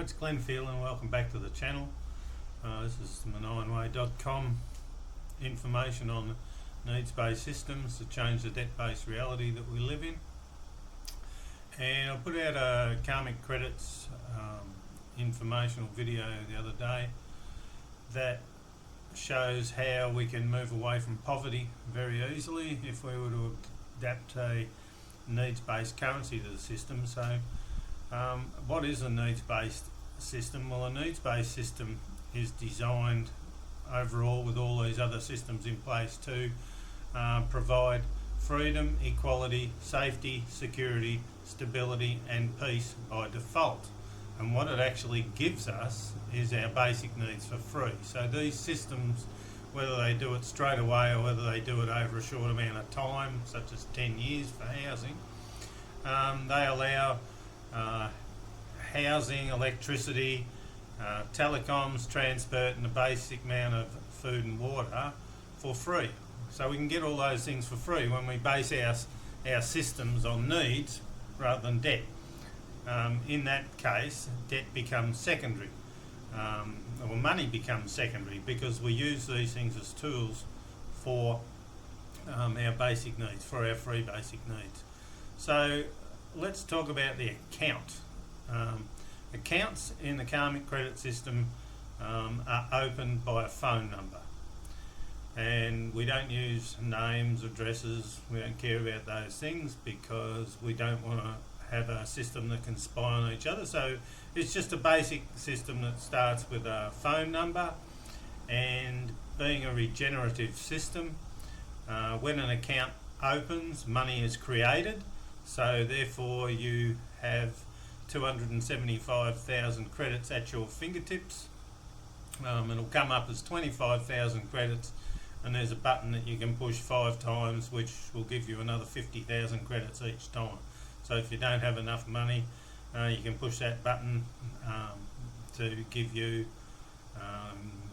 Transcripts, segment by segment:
Hi, it's Glenn Field and welcome back to the channel. This is the information on needs-based systems to change the debt-based reality that we live in. And I put out a Karmic credits informational video the other day that shows how we can move away from poverty very easily if we were to adapt a needs-based currency to the system. So what is a needs-based system? Well, a needs-based system is designed overall with all these other systems in place to provide freedom, equality, safety, security, stability and peace by default. And what it actually gives us is our basic needs for free. So these systems, whether they do it straight away or whether they do it over a short amount of time, such as 10 years for housing, they allow housing, electricity, telecoms, transport and a basic amount of food and water for free. So we can get all those things for free when we base our systems on needs rather than debt. In that case, debt becomes secondary, or money becomes secondary, because we use these things as tools for our basic needs, for our free basic needs. So let's talk about the account. Accounts in the Karmic credit system are opened by a phone number, and we don't use names, addresses, we don't care about those things because we don't want to have a system that can spy on each other. So it's just a basic system that starts with a phone number, and being a regenerative system, when an account opens, money is created. So therefore you have 275,000 credits at your fingertips. It'll come up as 25,000 credits, and there's a button that you can push 5 times which will give you another 50,000 credits each time. So if you don't have enough money, you can push that button to give you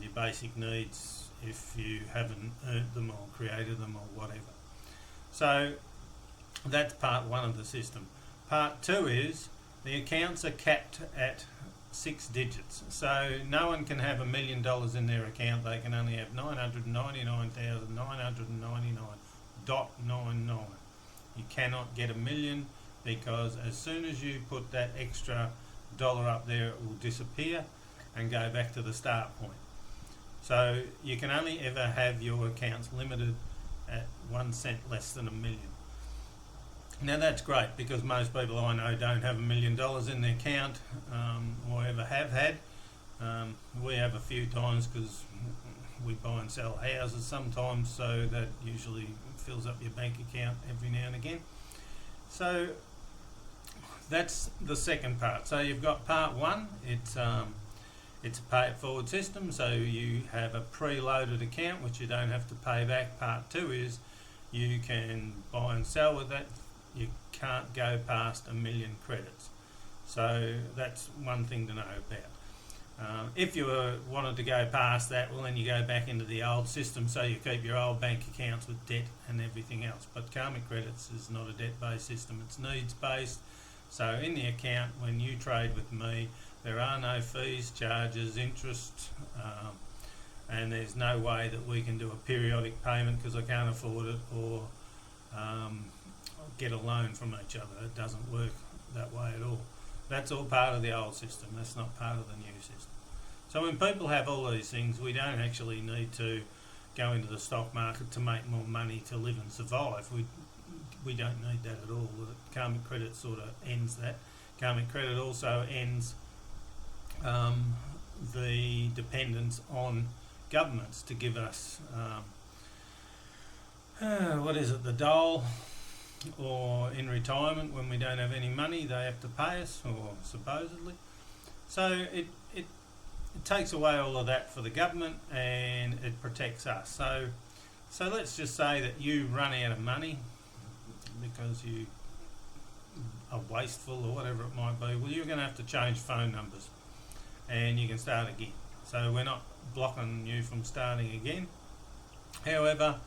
your basic needs if you haven't earned them or created them or whatever. So that's part one of the system. Part two is the accounts are capped at 6 digits. So no one can have $1 million in their account. They can only have 999,999.99. You cannot get $1 million, because as soon as you put that extra dollar up there, it will disappear and go back to the start point. So you can only ever have your accounts limited at 1 cent less than $1 million. Now that's great, because most people I know don't have $1 million in their account, or ever have had. We have a few times because we buy and sell houses sometimes, so that usually fills up your bank account every now and again. So that's the second part. So you've got part one, it's a pay it forward system, so you have a preloaded account which you don't have to pay back. Part two is you can buy and sell with that. You can't go past 1 million credits. So that's one thing to know about. If you wanted to go past that, well, then you go back into the old system, so you keep your old bank accounts with debt and everything else. But Karmic credits is not a debt-based system, it's needs-based. So in the account, when you trade with me, there are no fees, charges, interest, and there's no way that we can do a periodic payment because I can't afford it, or get a loan from each other. It doesn't work that way at all. That's all part of the old system, that's not part of the new system. So when people have all these things, we don't actually need to go into the stock market to make more money to live and survive. We don't need that at all. Karmic credit sort of ends that. Karmic credit also ends the dependence on governments to give us the dole, or in retirement when we don't have any money they have to pay us, or supposedly. So it takes away all of that for the government, and it protects us. So let's just say that you run out of money because you are wasteful or whatever it might be. Well, you're going to have to change phone numbers and you can start again. So we're not blocking you from starting again. However,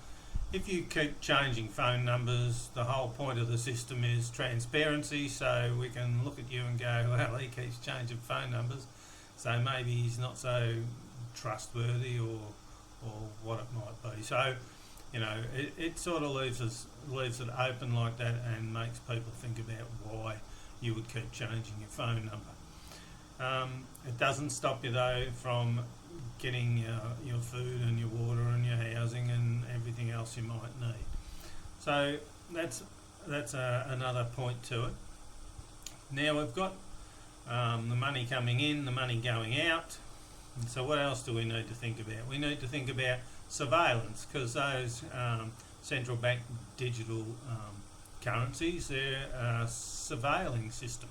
If you keep changing phone numbers, the whole point of the system is transparency, so we can look at you and go, well, he keeps changing phone numbers, so maybe he's not so trustworthy or what it might be. So, you know, it sort of leaves it open like that and makes people think about why you would keep changing your phone number. It doesn't stop you though from getting your food and your water and your housing and everything else you might need. So that's another point to it. Now we've got the money coming in, the money going out. And so what else do we need to think about? We need to think about surveillance, because those central bank digital currencies, they're a surveilling system.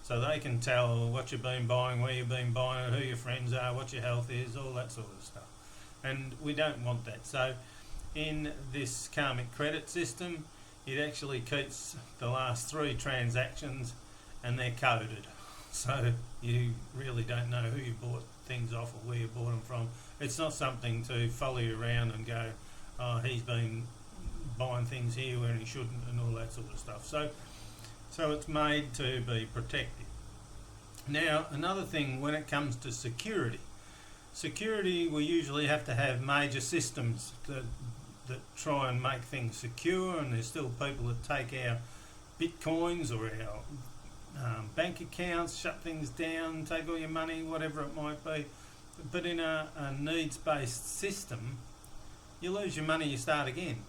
So they can tell what you've been buying, where you've been buying it, who your friends are, what your health is, all that sort of stuff. And we don't want that. So in this Karmic credit system, it actually keeps the last 3 transactions and they're coded. So you really don't know who you bought things off or where you bought them from. It's not something to follow you around and go, oh, he's been buying things here where he shouldn't and all that sort of stuff. So it's made to be protected. Now, another thing when it comes to security, we usually have to have major systems that try and make things secure, and there's still people that take our bitcoins or our bank accounts, shut things down, take all your money, whatever it might be. But in a needs-based system, you lose your money, you start again.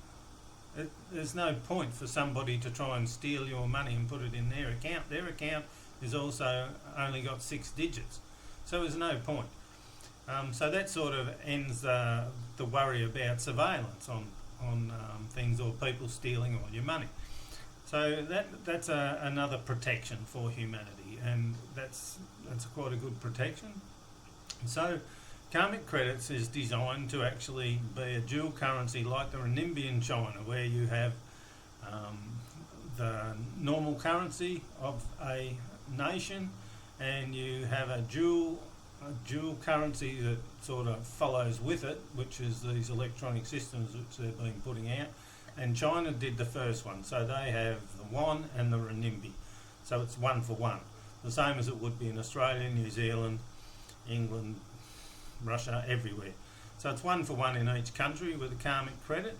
There's no point for somebody to try and steal your money and put it in their account. Their account is also only got 6 digits, so there's no point. So that sort of ends the worry about surveillance on things or people stealing all your money. So that's another protection for humanity, and that's quite a good protection. So Karmic credits is designed to actually be a dual currency like the renminbi in China, where you have the normal currency of a nation and you have a dual currency that sort of follows with it, which is these electronic systems which they've been putting out. And China did the first one, so they have the yuan and the renminbi. So it's 1 for 1, the same as it would be in Australia, New Zealand, England, Russia, everywhere. So it's 1 for 1 in each country with a Karmic credit.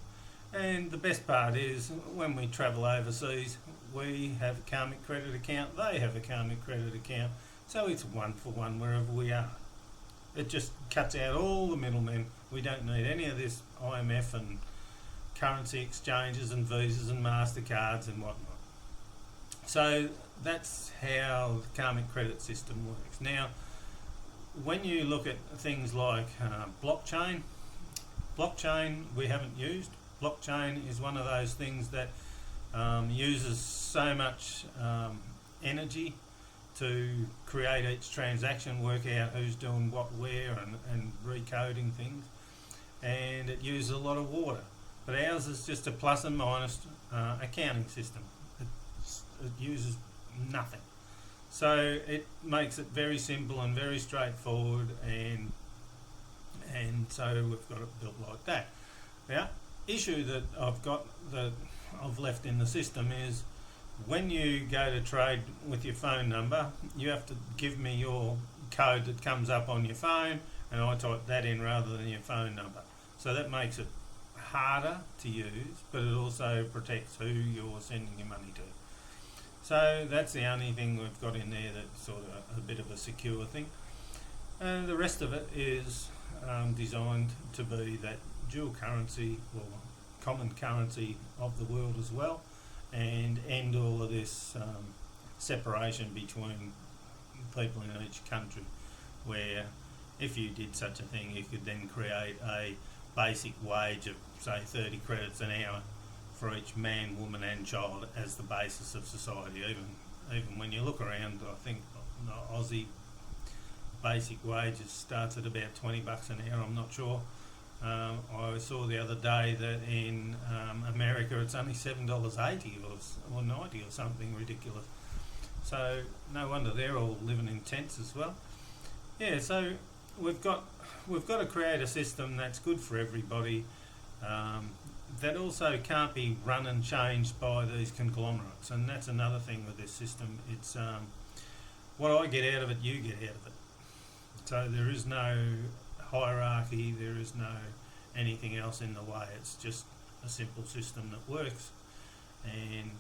And the best part is when we travel overseas, we have a Karmic credit account, they have a Karmic credit account. So it's 1 for 1 wherever we are. It just cuts out all the middlemen. We don't need any of this IMF and currency exchanges and Visas and MasterCards and whatnot. So that's how the Karmic credit system works. Now, when you look at things like blockchain we haven't used. Blockchain is one of those things that uses so much energy to create each transaction, work out who's doing what where and recoding things, and it uses a lot of water. But ours is just a plus and minus accounting system. It uses nothing. So it makes it very simple and very straightforward, and so we've got it built like that. Now, issue that I've left in the system is when you go to trade with your phone number, you have to give me your code that comes up on your phone, and I type that in rather than your phone number. So that makes it harder to use, but it also protects who you're sending your money to. So that's the only thing we've got in there that's sort of a bit of a secure thing. And the rest of it is designed to be that dual currency or common currency of the world as well, and end all of this separation between people in each country, where if you did such a thing, you could then create a basic wage of, say, 30 credits an hour for each man, woman and child as the basis of society. Even when you look around, I think the Aussie basic wages starts at about $20 an hour, I'm not sure. I saw the other day that in America it's only $7.80 or 90 or something ridiculous. So no wonder they're all living in tents as well. Yeah, so we've got to create a system that's good for everybody, that also can't be run and changed by these conglomerates, and that's another thing with this system. It's what I get out of it, you get out of it. So there is no hierarchy, there is no anything else in the way. It's just a simple system that works, and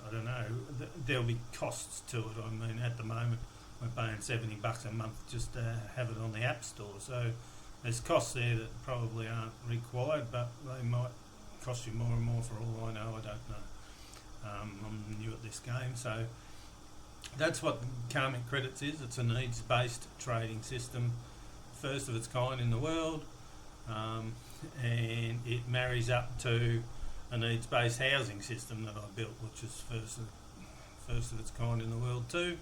I don't know, there'll be costs to it. I mean, at the moment we're paying $70 a month just to have it on the App Store, so there's costs there that probably aren't required, but they might cost you more and more for all I know. I don't know. I'm new at this game, so that's what Karmic Credits is. It's a needs-based trading system, first of its kind in the world, and it marries up to a needs-based housing system that I built, which is first of its kind in the world too,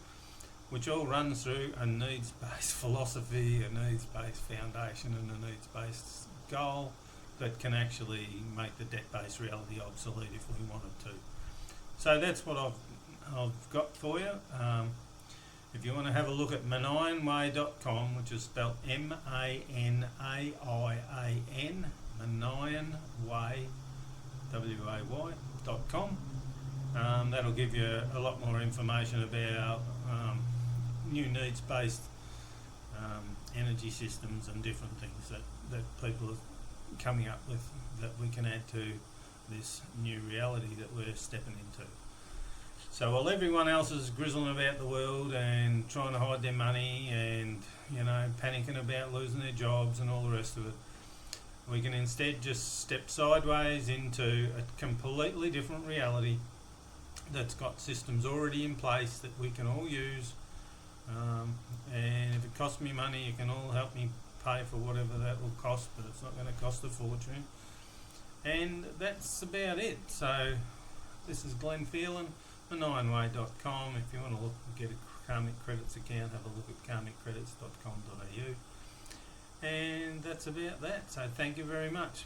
which all runs through a needs-based philosophy, a needs-based foundation, and a needs-based goal that can actually make the debt-based reality obsolete if we wanted to. So that's what I've got for you. If you want to have a look at manianway.com, which is spelled MANAIAN, Manianway, WAY.com, that'll give you a lot more information about new needs-based energy systems and different things that people are coming up with that we can add to this new reality that we're stepping into. So while everyone else is grizzling about the world and trying to hide their money and, you know, panicking about losing their jobs and all the rest of it, we can instead just step sideways into a completely different reality that's got systems already in place that we can all use, and if it costs me money, you can all help me pay for whatever that will cost, but it's not going to cost a fortune. And that's about it. So this is Glenn Phelan, manianway.com. If you want to look and get a Karmic Credits account, have a look at karmiccredits.com.au. And that's about that. So thank you very much.